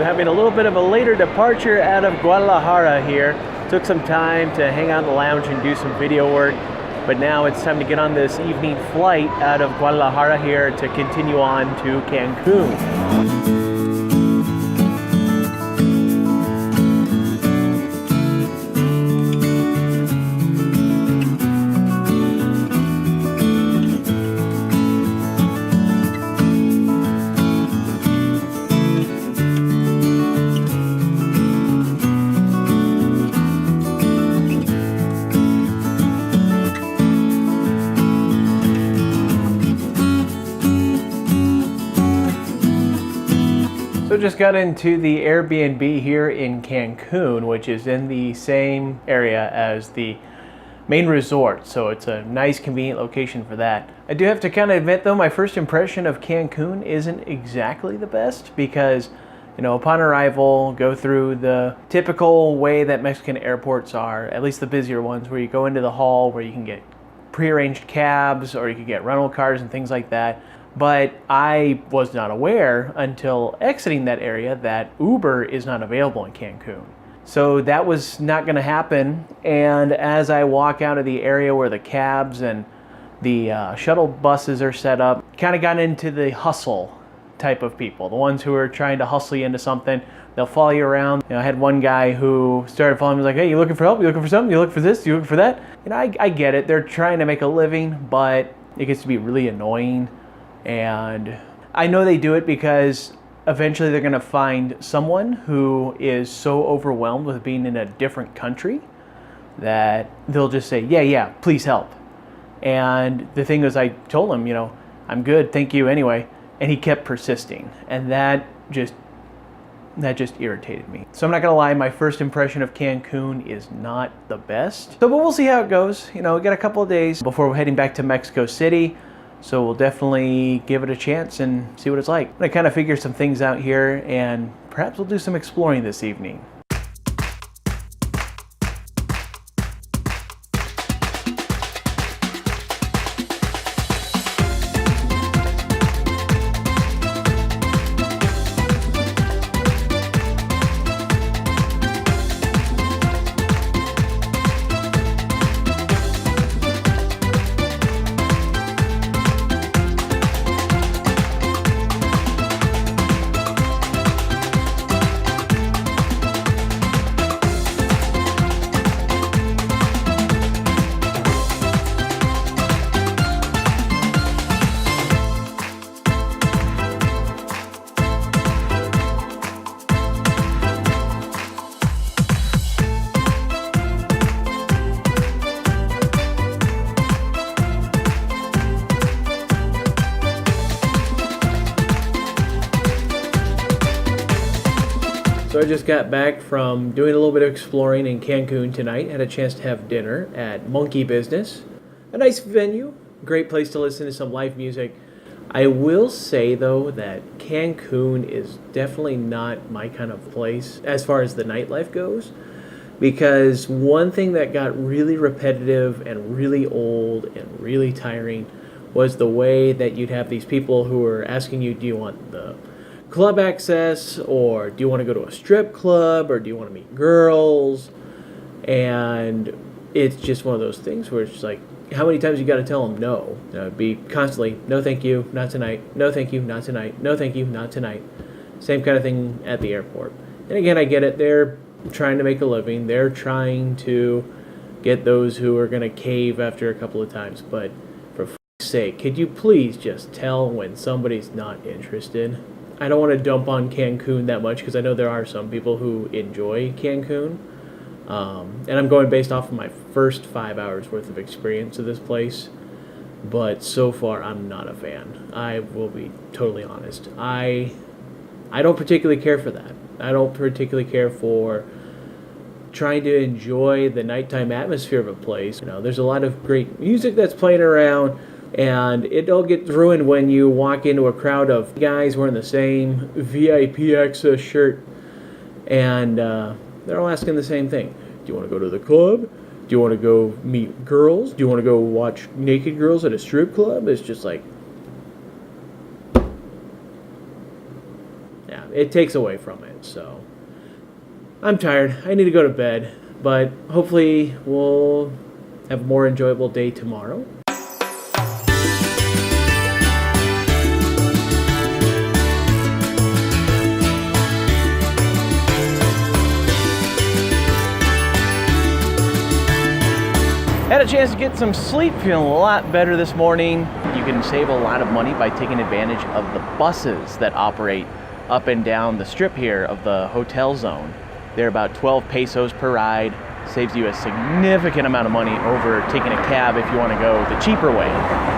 So having a little bit of a later departure out of Guadalajara here. Took some time to hang out in the lounge and do some video work. But now it's time to get on this evening flight out of Guadalajara here to continue on to Cancun. So just got into the Airbnb here in Cancun, which is in the same area as the main resort. So it's a nice, convenient location for that. I do have to kind of admit though, my first impression of Cancun isn't exactly the best because, you know, upon arrival, go through the typical way that Mexican airports are, at least the busier ones, where you go into the hall where you can get prearranged cabs or you can get rental cars and things like that. But I was not aware until exiting that area that Uber is not available in Cancun. So that was not going to happen. And as I walk out of the area where the cabs and the shuttle buses are set up, kind of got into the hustle type of people, the ones who are trying to hustle you into something. They'll follow you around. You know, I had one guy who started following me, like, hey, you looking for help? You looking for something? You looking for this? You looking for that? You know, I get it. They're trying to make a living, but it gets to be really annoying. And I know they do it because eventually they're going to find someone who is so overwhelmed with being in a different country that they'll just say, yeah, please help. And the thing is, I told him, you know, I'm good, thank you anyway. And he kept persisting. And that just irritated me. So I'm not gonna lie, my first impression of Cancun is not the best. So, but we'll see how it goes. You know, we got a couple of days before we're heading back to Mexico City. So we'll definitely give it a chance and see what it's like. I'm gonna kind of figure some things out here and perhaps we'll do some exploring this evening. So I just got back from doing a little bit of exploring in Cancun tonight. Had a chance to have dinner at Monkey Business. A nice venue, great place to listen to some live music. I will say though that Cancun is definitely not my kind of place as far as the nightlife goes. Because one thing that got really repetitive and really old and really tiring was the way that you'd have these people who were asking you, do you want the club access, or do you want to go to a strip club, or do you want to meet girls? And it's just one of those things where it's just like, how many times you got to tell them no? It'd be constantly, no thank you, not tonight, no thank you, not tonight, no thank you, not tonight. Same kind of thing at the airport. And again, I get it, they're trying to make a living, they're trying to get those who are going to cave after a couple of times, but for f***'s sake, could you please just tell when somebody's not interested? I don't want to dump on Cancun that much because I know there are some people who enjoy Cancun. And I'm going based off of my first 5 hours worth of experience of this place. But so far, I'm not a fan. I will be totally honest. I don't particularly care for that. I don't particularly care for trying to enjoy the nighttime atmosphere of a place. You know, there's a lot of great music that's playing around. And it all gets ruined when you walk into a crowd of guys wearing the same VIP access shirt. And they're all asking the same thing. Do you want to go to the club? Do you want to go meet girls? Do you want to go watch naked girls at a strip club? It's just like, yeah, it takes away from it. So I'm tired. I need to go to bed, but hopefully we'll have a more enjoyable day tomorrow. Had a chance to get some sleep, feeling a lot better this morning. You can save a lot of money by taking advantage of the buses that operate up and down the strip here of the hotel zone. They're about 12 pesos per ride. Saves you a significant amount of money over taking a cab if you want to go the cheaper way.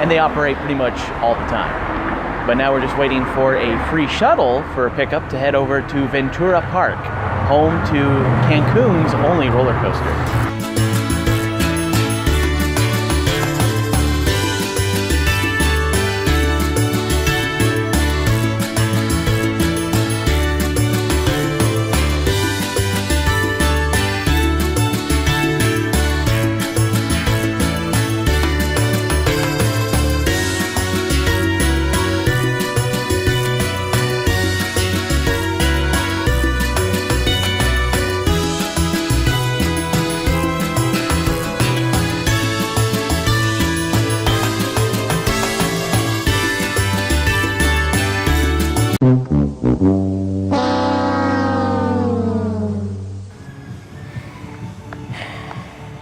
And they operate pretty much all the time. But now we're just waiting for a free shuttle for a pickup to head over to Ventura Park, home to Cancun's only roller coaster.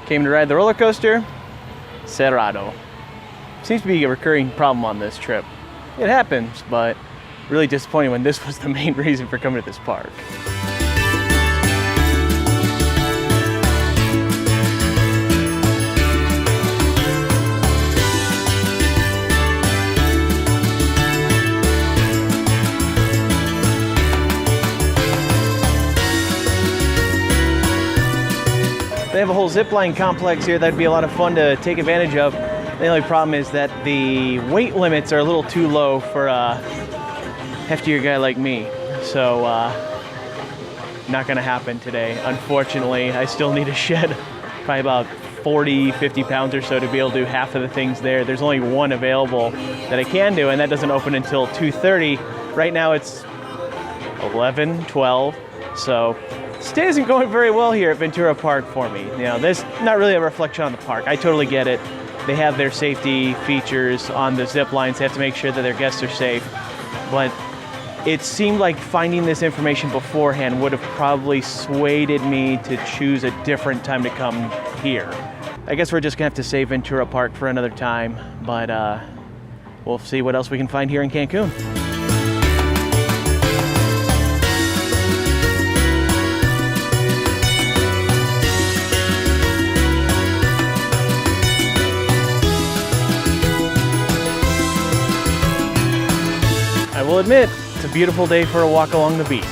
Came to ride the roller coaster, cerrado. Seems to be a recurring problem on this trip. It happens, but really disappointing when this was the main reason for coming to this park. They have a whole zipline complex here that'd be a lot of fun to take advantage of. The only problem is that the weight limits are a little too low for a heftier guy like me. So, not gonna happen today. Unfortunately, I still need to shed probably about 40, 50 pounds or so to be able to do half of the things there. There's only one available that I can do, and that doesn't open until 2:30. Right now it's 11, 12, so this day isn't going very well here at Ventura Park for me. You know, this not really a reflection on the park. I totally get it. They have their safety features on the zip lines. They have to make sure that their guests are safe. But it seemed like finding this information beforehand would have probably swayed me to choose a different time to come here. I guess we're just gonna have to save Ventura Park for another time, but we'll see what else we can find here in Cancun. I will admit, it's a beautiful day for a walk along the beach.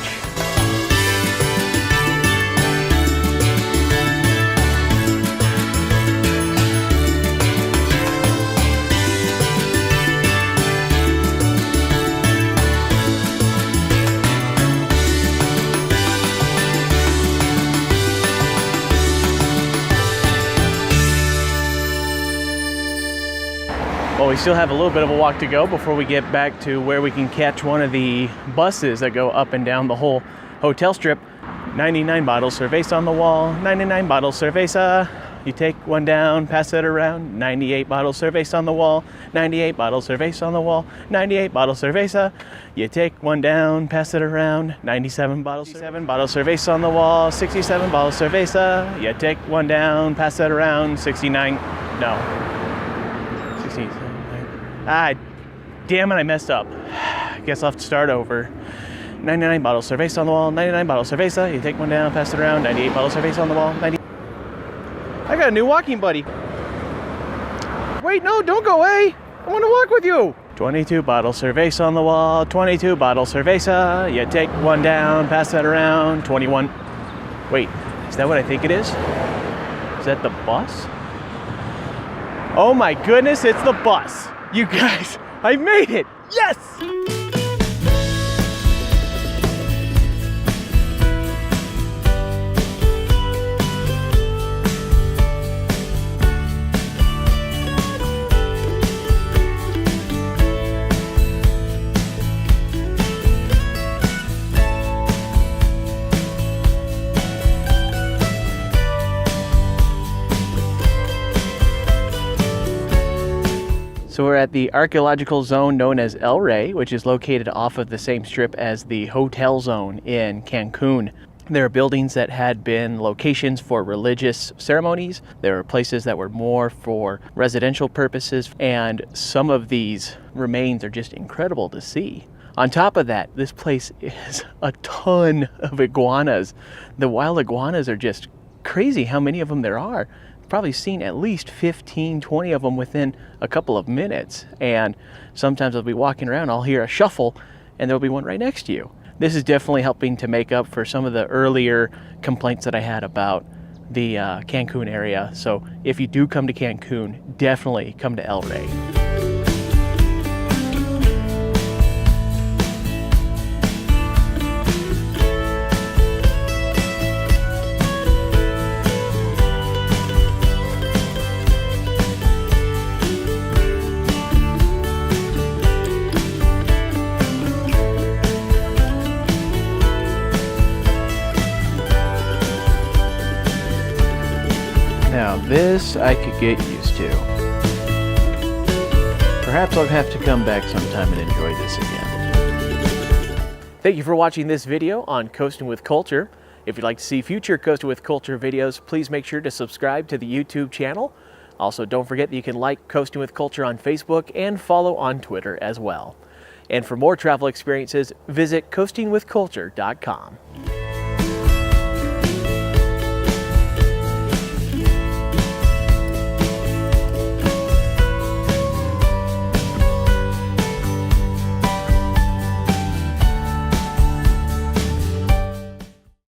Well, we still have a little bit of a walk to go before we get back to where we can catch one of the buses that go up and down the whole hotel strip. 99 bottles cerveza on the wall, 99 bottles cerveza. You take one down, pass it around. 98 bottles cerveza on the wall, 98 bottles cerveza on the wall, 98 bottles cerveza. You take one down, pass it around. 97 bottles, 7 bottles cerveza on the wall, 67 bottles cerveza. You take one down, pass it around. 69, no. 16. Ah, damn it, I messed up. Guess I'll have to start over. 99 bottles cerveza on the wall, 99 bottles cerveza. You take one down, pass it around. 98 bottles cerveza on the wall, 90. I got a new walking buddy. Wait, no, don't go away. I want to walk with you. 22 bottles cerveza on the wall, 22 bottles cerveza. You take one down, pass that around. 21. Wait, is that what I think it is? Is that the bus? Oh my goodness, it's the bus. You guys, I made it! Yes! So we're at the archaeological zone known as El Rey, which is located off of the same strip as the hotel zone in Cancun. There are buildings that had been locations for religious ceremonies. There were places that were more for residential purposes, and some of these remains are just incredible to see. On top of that, this place is a ton of iguanas. The wild iguanas are just crazy how many of them there are. I've probably seen at least 15, 20 of them within a couple of minutes. And sometimes I'll be walking around, I'll hear a shuffle, and there'll be one right next to you. This is definitely helping to make up for some of the earlier complaints that I had about the Cancun area. So if you do come to Cancun, definitely come to El Rey. Now this I could get used to. Perhaps I'll have to come back sometime and enjoy this again. Thank you for watching this video on Coasting with Culture. If you'd like to see future Coasting with Culture videos, please make sure to subscribe to the YouTube channel. Also, don't forget that you can like Coasting with Culture on Facebook and follow on Twitter as well. And for more travel experiences, visit coastingwithculture.com.